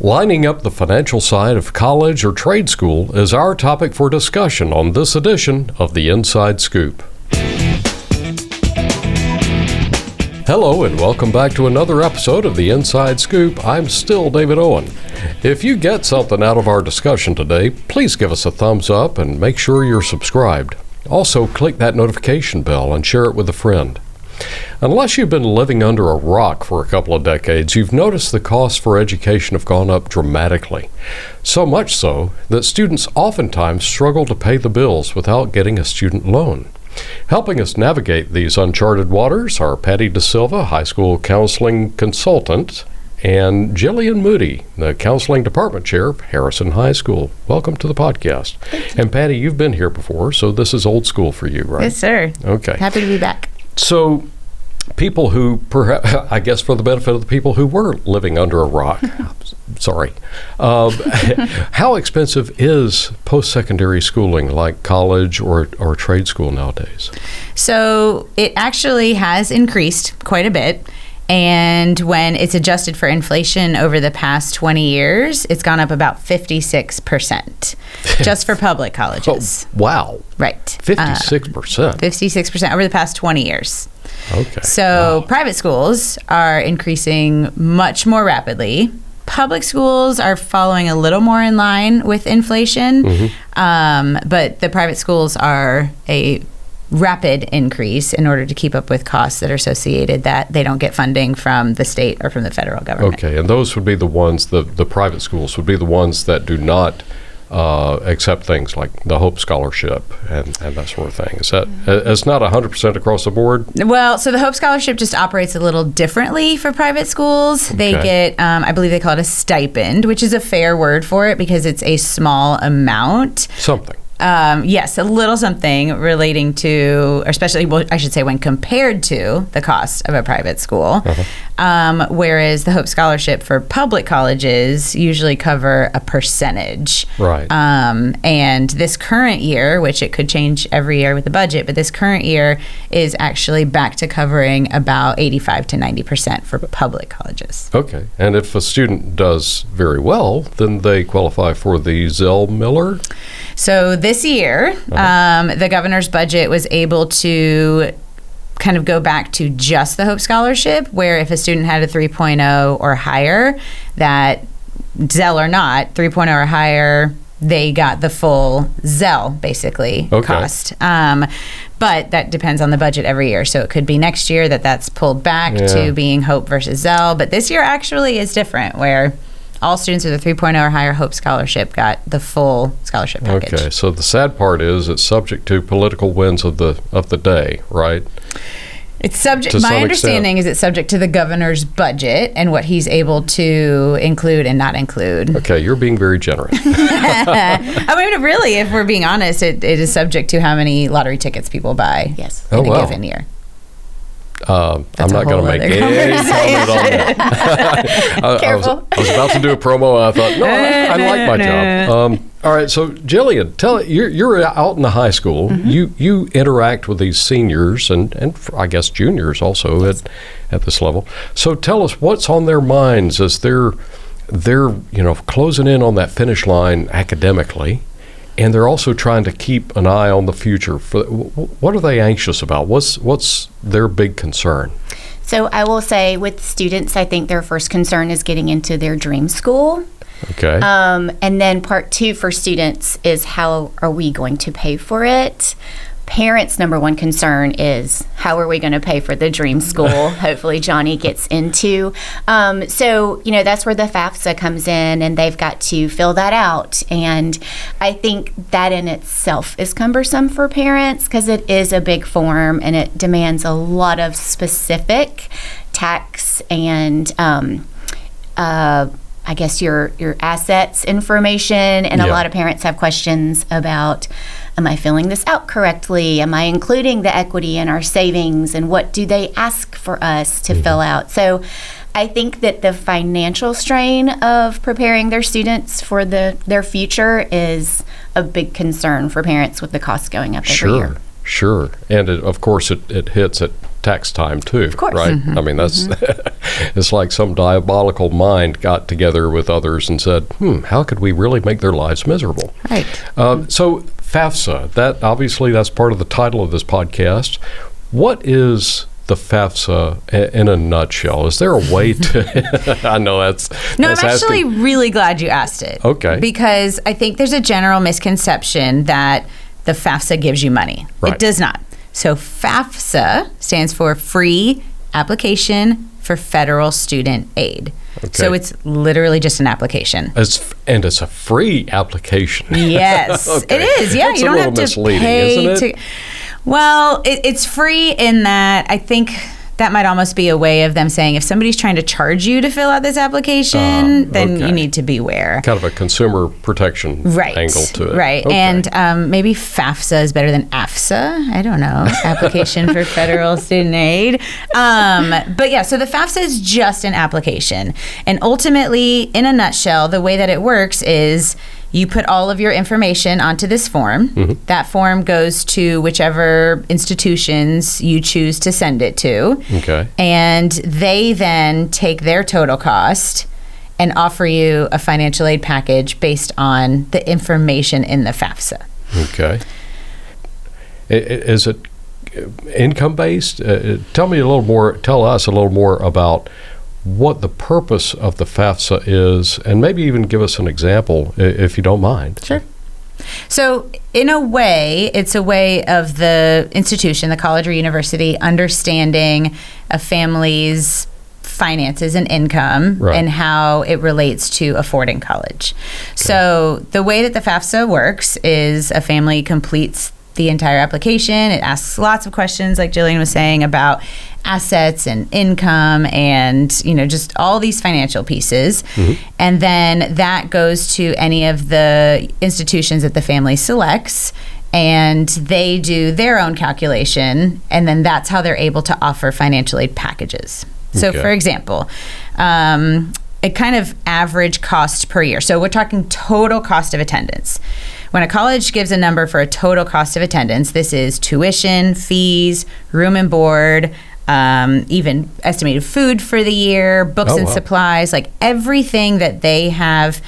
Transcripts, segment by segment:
Lining up the financial side of college or trade school is our topic for discussion on this edition of The Inside Scoop. Hello and welcome back to another episode of The Inside Scoop. I'm still David Owen. If you get something out of our discussion today, please give us a thumbs up and make sure you're subscribed. Also, click that notification bell and share it with a friend. Unless you've been living under a rock for a couple of decades, you've noticed the costs for education have gone up dramatically. So much so that students oftentimes struggle to pay the bills without getting a student loan. Helping us navigate these uncharted waters are Patty DaSilva, high school counseling consultant, and Gillian Moody, the counseling department chair of Harrison High School. Welcome to the podcast. And Patty, you've been here before, so this is old school for you, right? Yes, sir. Okay. Happy to be back. So, people who, perhaps, I guess for the benefit of the people who were living under a rock, sorry, how expensive is post-secondary schooling like college or trade school nowadays? So it actually has increased quite a bit. And when it's adjusted for inflation over the past 20 years, it's gone up about 56% just for public colleges. Oh, wow. Right. 56%? 56% over the past 20 years. Okay. So wow. Private schools are increasing much more rapidly. Public schools are following a little more in line with inflation, but the private schools are a rapid increase in order to keep up with costs that are associated that they don't get funding from the state or from the federal government. Okay, and those would be the ones, the private schools would be the ones that do not accept things like the Hope Scholarship and that sort of thing. Is that, it's not 100% across the board? Well, so the Hope Scholarship just operates a little differently for private schools. They get, I believe they call it a stipend, which is a fair word for it because it's a small amount. Something. Yes, a little something relating to, or especially, well, I should say, when compared to the cost of a private school. Whereas the Hope Scholarship for public colleges usually cover a percentage. Right. And this current year, which it could change every year with the budget, but this current year is actually back to covering about 85 to 90% for public colleges. Okay. And if a student does very well, then they qualify for the Zell-Miller? So this year, the governor's budget was able to kind of go back to just the Hope Scholarship, where if a student had a 3.0 or higher, that Zell or not, 3.0 or higher, they got the full Zell, basically, cost. But that depends on the budget every year. So it could be next year that's pulled back to being Hope versus Zell. But this year actually is different, where all students with a 3.0 or higher Hope Scholarship got the full scholarship package. Okay, so the sad part is it's subject to political winds of the day, right? It's subject. My understanding is it's subject to the governor's budget and what he's able to include and not include. Okay, you're being very generous. I mean, really, if we're being honest, it is subject to how many lottery tickets people buy in a given year. I'm not going to make any comment on that. Careful. I was about to do a promo, and I thought, no, I like my job. All right, so Gillian, you're out in the high school. You interact with these seniors and I guess juniors also at this level. So tell us what's on their minds as they're closing in on that finish line academically. And they're also trying to keep an eye on the future. What are they anxious about? What's their big concern? So I will say with students, I think their first concern is getting into their dream school. Okay. And then part two for students is how are we going to pay for it? Parents' number one concern is how are we going to pay for the dream school? Hopefully Johnny gets into. So, that's where the FAFSA comes in and they've got to fill that out. And I think that in itself is cumbersome for parents because it is a big form and it demands a lot of specific tax and I guess your assets information, and a lot of parents have questions about, am I filling this out correctly? Am I including the equity in our savings? And what do they ask for us to fill out? So I think that the financial strain of preparing their students for their future is a big concern for parents with the costs going up every year. Sure. And of course it hits at tax time too. Of course. Right? I mean, that's it's like some diabolical mind got together with others and said, how could we really make their lives miserable? Right. So FAFSA, that's part of the title of this podcast. What is the FAFSA in a nutshell? Is there a way to? I know that's. No, that's I'm actually asking. really glad you asked it. Okay. Because I think there's a general misconception that the FAFSA gives you money. Right. It does not. So FAFSA stands for Free Application for Federal Student Aid. Okay. So it's literally just an application. It's a free application. Yes, Okay. It is. Yeah, That's you don't a have little to misleading, pay isn't it? to. Well, it's free in that I think that might almost be a way of them saying if somebody's trying to charge you to fill out this application, then okay. you need to beware. Kind of a consumer protection angle to it. Right. Okay. And maybe FAFSA is better than AFSA. I don't know. Application for Federal Student Aid. But yeah, so the FAFSA is just an application. And ultimately, in a nutshell, the way that it works is you put all of your information onto this form. Mm-hmm. That form goes to whichever institutions you choose to send it to. Okay. And they then take their total cost and offer you a financial aid package based on the information in the FAFSA. Okay. Is it income based? Tell us a little more about what the purpose of the FAFSA is, and maybe even give us an example if you don't mind. Sure. So in a way, it's a way of the institution, the college or university, understanding a family's finances and income Right. and how it relates to affording college. Okay. So the way that the FAFSA works is a family completes the entire application. It asks lots of questions, like Gillian was saying, about assets and income and, just all these financial pieces. Mm-hmm. And then that goes to any of the institutions that the family selects, and they do their own calculation, and then that's how they're able to offer financial aid packages. So, Okay. for example, a kind of average cost per year. So we're talking total cost of attendance. When a college gives a number for a total cost of attendance, this is tuition, fees, room and board, even estimated food for the year, books and supplies, like everything that they have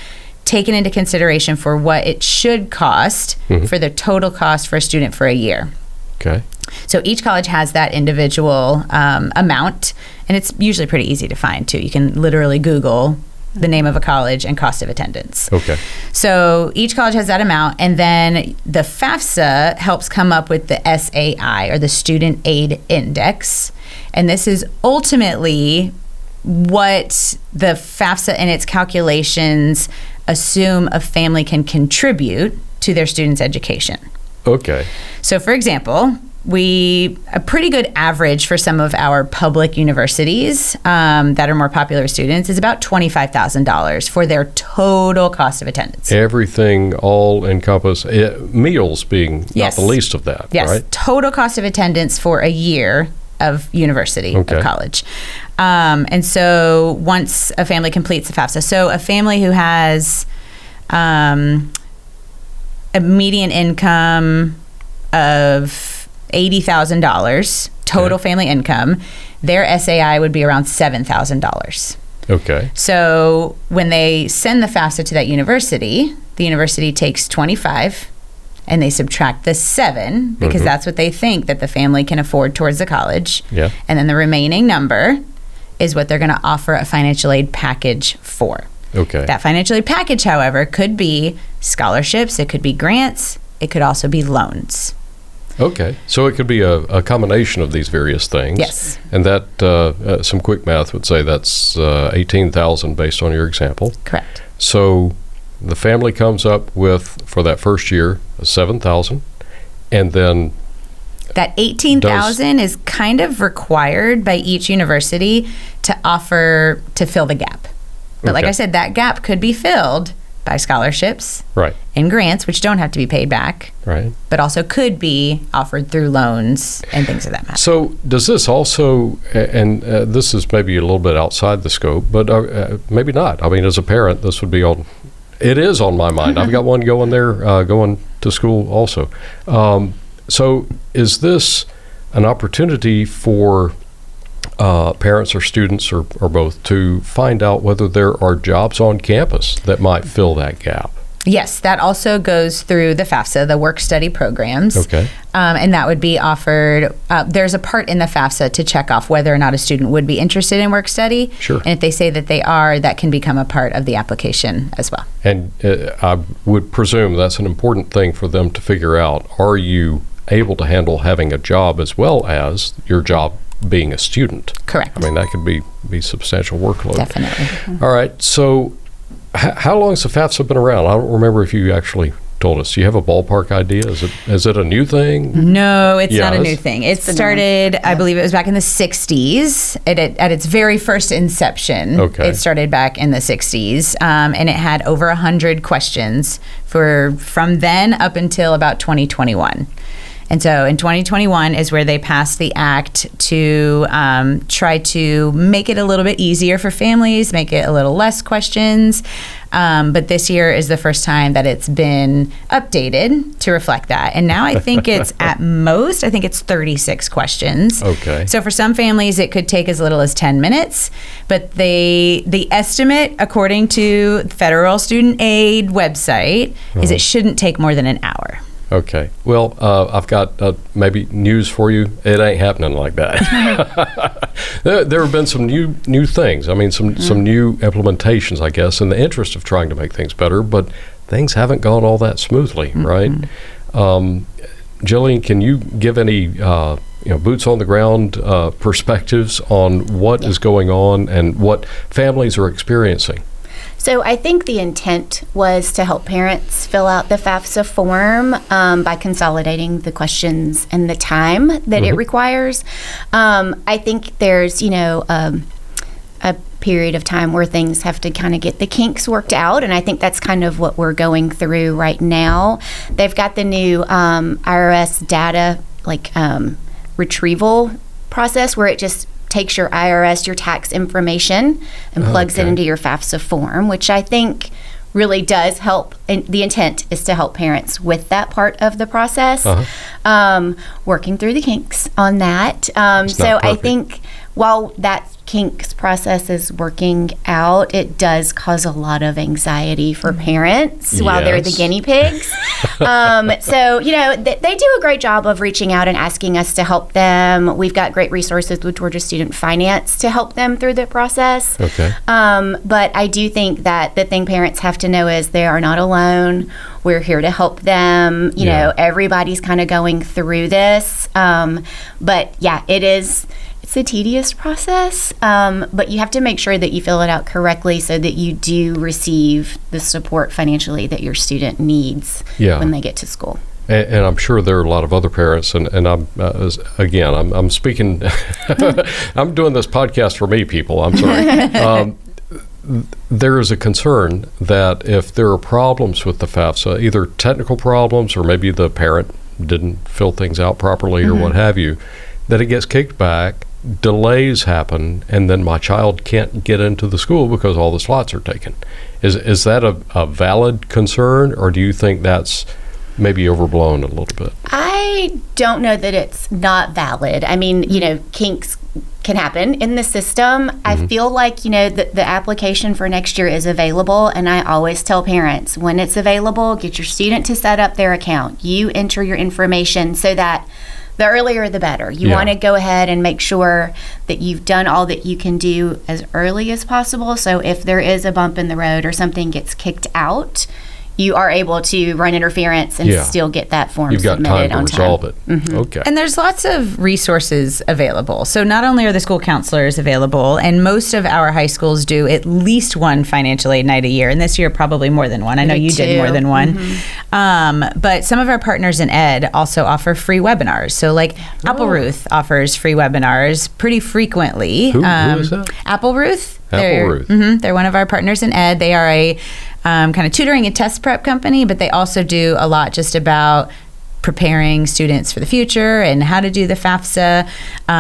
taken into consideration for what it should cost for the total cost for a student for a year. Okay. So each college has that individual amount, and it's usually pretty easy to find too. You can literally Google the name of a college and cost of attendance. Okay. So each college has that amount, and then the FAFSA helps come up with the SAI, or the Student Aid Index. And this is ultimately what the FAFSA and its calculations assume a family can contribute to their student's education. Okay. So for example, a pretty good average for some of our public universities that are more popular with students is about $25,000 for their total cost of attendance. Everything all encompass, meals being Yes. not the least of that, Yes, right? total cost of attendance for a year of university, Okay. of college. And so once a family completes the FAFSA, so a family who has a median income of $80,000 total family income, their SAI would be around $7,000. Okay. So when they send the FAFSA to that university, the university takes 25 and they subtract the 7 because that's what they think that the family can afford towards the college. Yeah. And then the remaining number is what they're going to offer a financial aid package for. Okay. That financial aid package, however, could be scholarships, it could be grants, it could also be loans. Okay. So it could be a combination of these various things. Yes. And that, some quick math would say that's $18,000 based on your example. Correct. So the family comes up with, for that first year, $7,000, and then that $18,000 is kind of required by each university to offer to fill the gap. But like Okay. I said, that gap could be filled by scholarships right, and grants, which don't have to be paid back, right. but also could be offered through loans and things of that matter. So does this also, and this is maybe a little bit outside the scope, but maybe not. I mean, as a parent, this would be it is on my mind. I've got one going there, going to school also. So is this an opportunity for parents or students or both to find out whether there are jobs on campus that might fill that gap. Yes, that also goes through the FAFSA, the work-study programs. Okay. And that would be offered. There's a part in the FAFSA to check off whether or not a student would be interested in work-study. Sure. And if they say that they are, that can become a part of the application as well. And I would presume that's an important thing for them to figure out. Are you able to handle having a job as well as your job being a student? Correct. I mean, that could be substantial workload. Definitely. All right. So how long has the FAFSA been around? I don't remember if you actually told us. Do you have a ballpark idea? Is it a new thing? No, it's not a new thing. It started, I believe it was back in the 60s at its very first inception. Okay. It started back in the 60s, and it had over 100 questions from then up until about 2021. And so in 2021 is where they passed the act to try to make it a little bit easier for families, make it a little less questions. But this year is the first time that it's been updated to reflect that. And now I think it's at most, I think it's 36 questions. Okay. So for some families, it could take as little as 10 minutes. But the estimate, according to the Federal Student Aid website, is it shouldn't take more than an hour. Okay. Well, I've got maybe news for you. It ain't happening like that. There have been some new things. I mean, some new implementations, I guess, in the interest of trying to make things better, but things haven't gone all that smoothly, right? Gillian, can you give any boots on the ground perspectives on what is going on and what families are experiencing? So I think the intent was to help parents fill out the FAFSA form by consolidating the questions and the time that it requires. I think there's, a period of time where things have to kind of get the kinks worked out, and I think that's kind of what we're going through right now. They've got the new IRS data retrieval process where it just takes your IRS, your tax information, and plugs it into your FAFSA form, which I think really does help. And the intent is to help parents with that part of the process, working through the kinks on that. So I think while that kinks process is working out, it does cause a lot of anxiety for parents while they're the guinea pigs. So, they do a great job of reaching out and asking us to help them. We've got great resources with Georgia Student Finance to help them through the process. Okay. But I do think that the thing parents have to know is they are not alone. We're here to help them. You know, everybody's kind of going through this. But yeah, it's a tedious process, but you have to make sure that you fill it out correctly so that you do receive the support financially that your student needs when they get to school. And I'm sure there are a lot of other parents, and I'm I'm speaking. I'm doing this podcast for me, people. I'm sorry. There is a concern that if there are problems with the FAFSA, either technical problems or maybe the parent didn't fill things out properly or what have you, that it gets kicked back, delays happen, and then my child can't get into the school because all the slots are taken. Is that a valid concern, or do you think that's maybe overblown a little bit? I don't know that it's not valid. I mean, kinks can happen in the system. I feel like, the application for next year is available, and I always tell parents, when it's available, get your student to set up their account. You enter your information so that the earlier the better. You want to go ahead and make sure that you've done all that you can do as early as possible. So if there is a bump in the road or something gets kicked out, you are able to run interference and still get that form submitted on time. You've got time to resolve it. Okay. And there's lots of resources available. So not only are the school counselors available, and most of our high schools do at least one financial aid night a year, and this year probably more than one. I know you did more than one. But some of our partners in ed also offer free webinars. So Apple Ruth offers free webinars pretty frequently. Who is that? Apple Ruth. Ruth. They're one of our partners in ed. They are a kind of tutoring and test prep company, but they also do a lot just about preparing students for the future and how to do the FAFSA.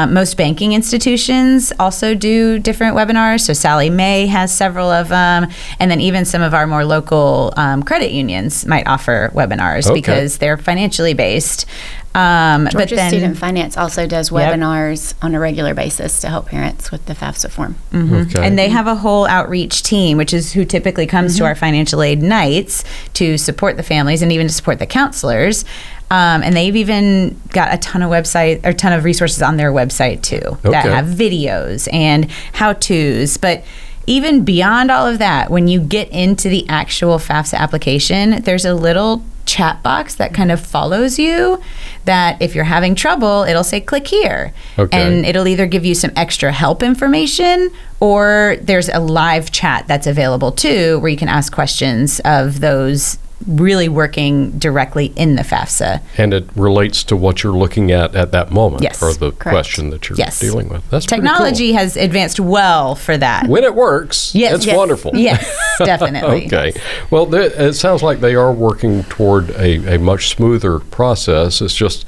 Most banking institutions also do different webinars. So Sallie Mae has several of them. And then even some of our more local credit unions might offer webinars because they're financially based. Georgia Student Finance also does webinars on a regular basis to help parents with the FAFSA form. Okay. And they have a whole outreach team, which is who typically comes to our financial aid nights to support the families and even to support the counselors. And they've even got a ton of resources on their website too that have videos and how-tos. But even beyond all of that, when you get into the actual FAFSA application, there's a little chat box that kind of follows you that if you're having trouble, it'll say click here. And it'll either give you some extra help information or there's a live chat that's available too where you can ask questions of those really working directly in the FAFSA. And it relates to what you're looking at that moment or the correct. question that you're dealing with. That's Technology has advanced well for that. When it works, it's wonderful. Yes, definitely. Okay. Well, it sounds like they are working toward a much smoother process. It's just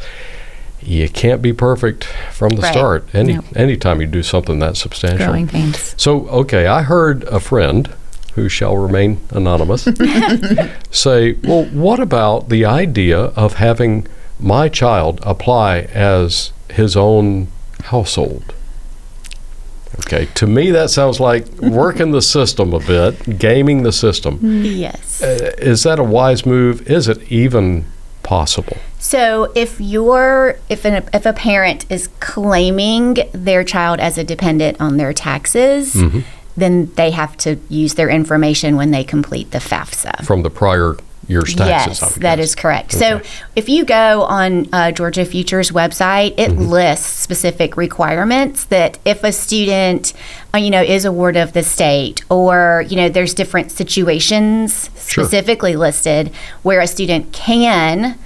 you can't be perfect from the start. Anytime you do something that substantial. Growing pains. So, I heard a friend who shall remain anonymous, say, well, what about the idea of having my child apply as his own household? Okay, to me that sounds like working the system a bit, gaming the system. Yes. Is that a wise move? Is it even possible? So if a parent is claiming their child as a dependent on their taxes, then they have to use their information when they complete the FAFSA. From the prior year's taxes, Yes, that is correct. So if you go on Georgia Future's website, it lists specific requirements that if a student, is a ward of the state or, there's different situations specifically listed where a student can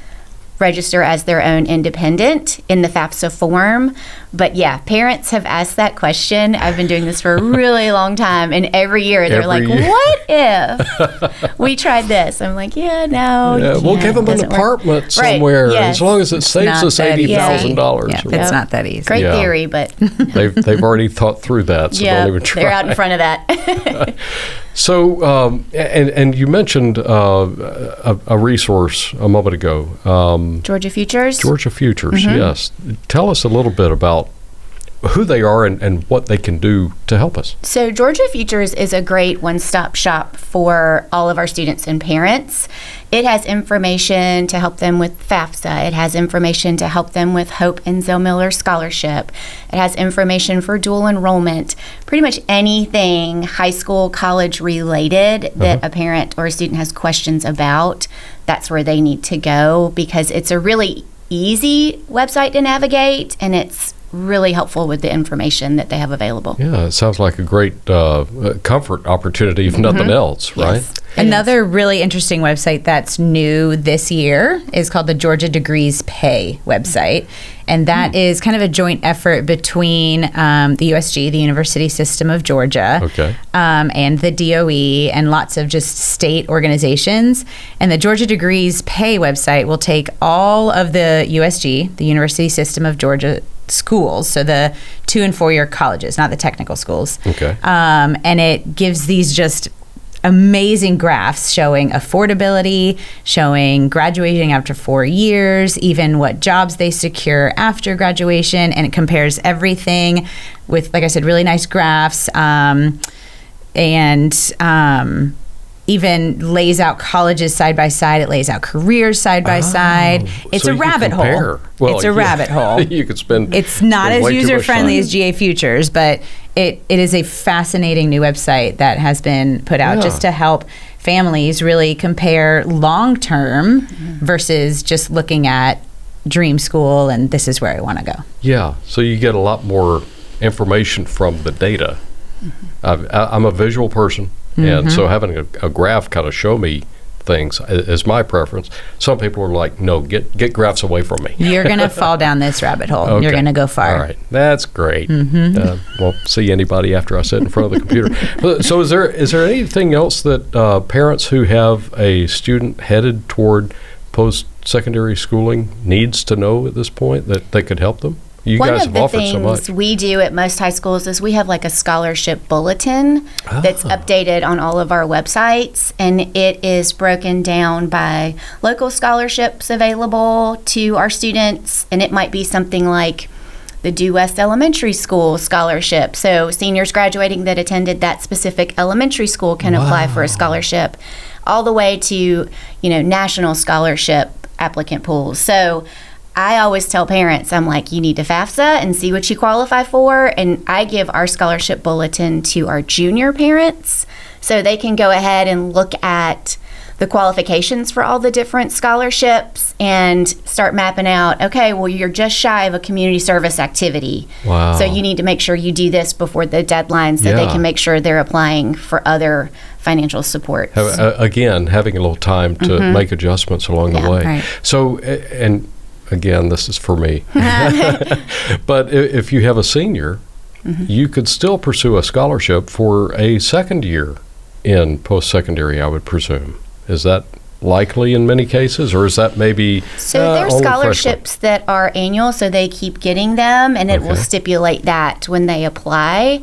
register as their own independent in the FAFSA form. But parents have asked that question. I've been doing this for a really long time, and every year they're like, what if we tried this? I'm like, no. We'll give them an apartment somewhere as long as it saves us $80,000. It's not that easy. Great theory, but they've already thought through that, so don't even try. They're out in front of that. So, and you mentioned a resource a moment ago. Georgia Futures? Georgia Futures, yes. Tell us a little bit about who they are and what they can do to help us. So Georgia Futures is a great one-stop shop for all of our students and parents. It has information to help them with FAFSA. It has information to help them with Hope and Zell Miller Scholarship. It has information for dual enrollment. Pretty much anything high school, college related that a parent or a student has questions about, that's where they need to go because it's a really easy website to navigate and it's really helpful with the information that they have available. Yeah, it sounds like a great comfort opportunity, if nothing else, right? Yes. Another really interesting website that's new this year is called the Georgia Degrees Pay website. And that is kind of a joint effort between the USG, the University System of Georgia, and the DOE and lots of just state organizations. And the Georgia Degrees Pay website will take all of the USG, the University System of Georgia schools, so the 2- and 4-year colleges, not the technical schools. And it gives these just amazing graphs showing affordability, showing graduating after 4 years, even what jobs they secure after graduation, and it compares everything with, like I said, really nice graphs, even lays out colleges side by side. It lays out careers side by side. It's so a rabbit hole. Well, it's a rabbit hole. You could spend. It's not as way too much user-friendly time. as GA Futures, but it is a fascinating new website that has been put out just to help families really compare long-term versus just looking at dream school and this is where I want to go. Yeah, so you get a lot more information from the data. I'm a visual person, and so having a graph kind of show me things is my preference. Some people are like, no, get graphs away from me. You're going to fall down this rabbit hole. You're going to go far. All right. That's great. Won't see anybody after I sit in front of the computer. So is there anything else that parents who have a student headed toward post-secondary schooling needs to know at this point that could help them? You One guys of have the offered so much. things we do at most high schools is we have like a scholarship bulletin that's updated on all of our websites, and it is broken down by local scholarships available to our students, and it might be something like the Due West Elementary School scholarship. So seniors graduating that attended that specific elementary school can apply for a scholarship, all the way to, national scholarship applicant pools. So I always tell parents, I'm like, you need to FAFSA and see what you qualify for. And I give our scholarship bulletin to our junior parents so they can go ahead and look at the qualifications for all the different scholarships and start mapping out, okay, well, you're just shy of a community service activity. Wow. So you need to make sure you do this before the deadline so they can make sure they're applying for other financial supports. Again, having a little time to make adjustments along the way. Right. So, and again, this is for me. But if you have a senior, you could still pursue a scholarship for a second year in post-secondary, I would presume. Is that likely in many cases, or is that maybe So there's only scholarships that are annual, so they keep getting them, and it will stipulate that when they apply.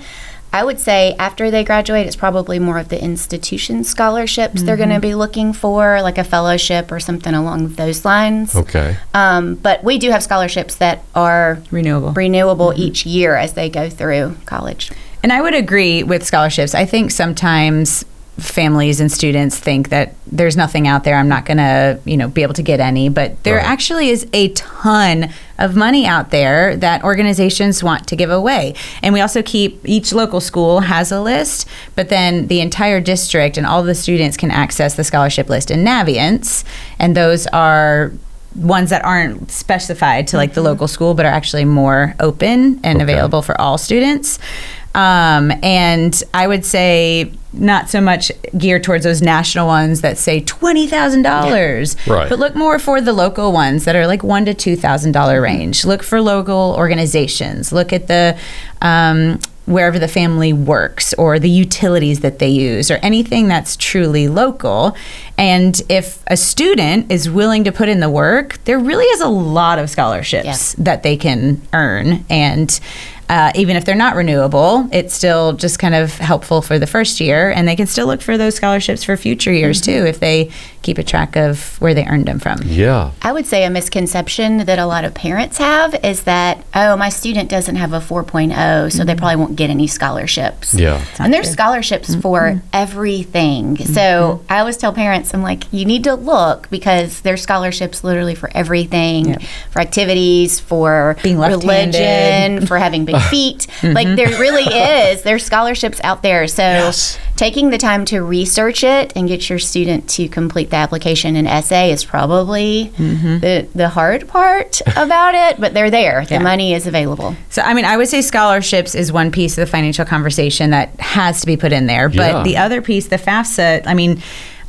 I would say after they graduate, it's probably more of the institution scholarships they're going to be looking for, like a fellowship or something along those lines. Okay. But we do have scholarships that are Renewable. each year as they go through college. And I would agree with scholarships. I think sometimes families and students think that there's nothing out there, I'm not going to, be able to get any, but there actually is a ton of money out there that organizations want to give away. And we also each local school has a list, but then the entire district and all the students can access the scholarship list in Naviance, and those are ones that aren't specified to like the local school, but are actually more open and available for all students. And I would say not so much geared towards those national ones that say $20,000, Right. but look more for the local ones that are like $1,000 to $2,000 range. Look for local organizations. Look at the wherever the family works, or the utilities that they use, or anything that's truly local. And if a student is willing to put in the work, there really is a lot of scholarships that they can earn. And even if they're not renewable, it's still just kind of helpful for the first year, and they can still look for those scholarships for future years too, if they keep a track of where they earned them from. Yeah. I would say a misconception that a lot of parents have is that, my student doesn't have a 4.0, so they probably won't get any scholarships. Yeah. And there's scholarships for everything. So I always tell parents, I'm like, you need to look, because there's scholarships literally for everything, for activities, for Being left-handed. religion, for having big feet. Like there really is. There's scholarships out there. So taking the time to research it and get your student to complete the application and essay is probably the hard part about it, but they're there. The money is available. So, I would say scholarships is one piece of the financial conversation that has to be put in there. But the other piece, the FAFSA,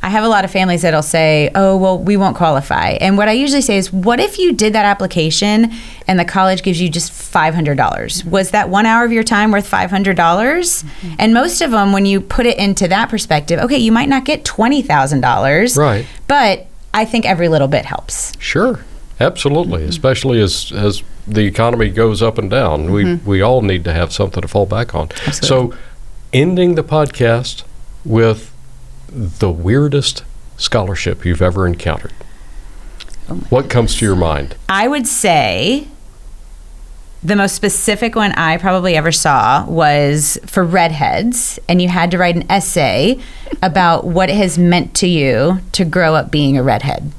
I have a lot of families that'll say, oh, well, we won't qualify. And what I usually say is, what if you did that application and the college gives you just $500? Was that 1 hour of your time worth $500? And most of them, when you put it into that perspective, okay, you might not get $20,000. Right. But I think every little bit helps. Sure. Absolutely. Especially as the economy goes up and down. We all need to have something to fall back on. Absolutely. So, ending the podcast with the weirdest scholarship you've ever encountered. What comes to your mind? I would say the most specific one I probably ever saw was for redheads, and you had to write an essay about what it has meant to you to grow up being a redhead.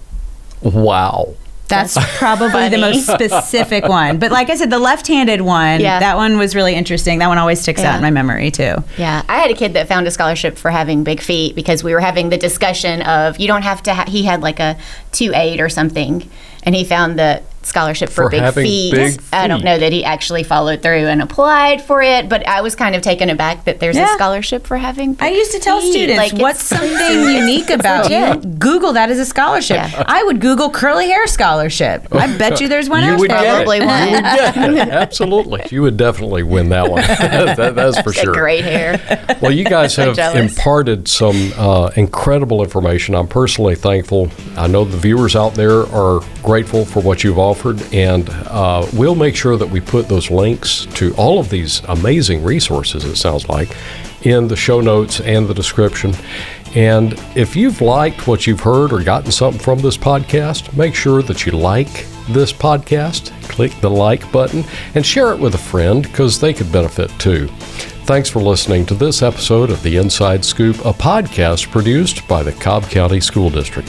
Wow. That's probably the most specific one. But like I said, the left-handed one, that one was really interesting. That one always sticks out in my memory, too. Yeah. I had a kid that found a scholarship for having big feet, because we were having the discussion of, you don't have to, he had like a 2.8 or something, and he found the scholarship for big feet. I don't know that he actually followed through and applied for it, but I was kind of taken aback that there's a scholarship for having big feet. I used to tell students, what's something unique about you? Google that as a scholarship. Yeah. I would Google curly hair scholarship. I bet you there's one out there. Probably one. You would get it. Absolutely. You would definitely win that one. That's for sure. Great hair. Well, you guys have jealous. imparted some incredible information. I'm personally thankful. I know the viewers out there are grateful for what you've offered. offered, and we'll make sure that we put those links to all of these amazing resources, it sounds like, in the show notes and the description. And if you've liked what you've heard or gotten something from this podcast, make sure that you like this podcast, click the like button, and share it with a friend because they could benefit too. Thanks for listening to this episode of The Inside Scoop, a podcast produced by the Cobb County School District.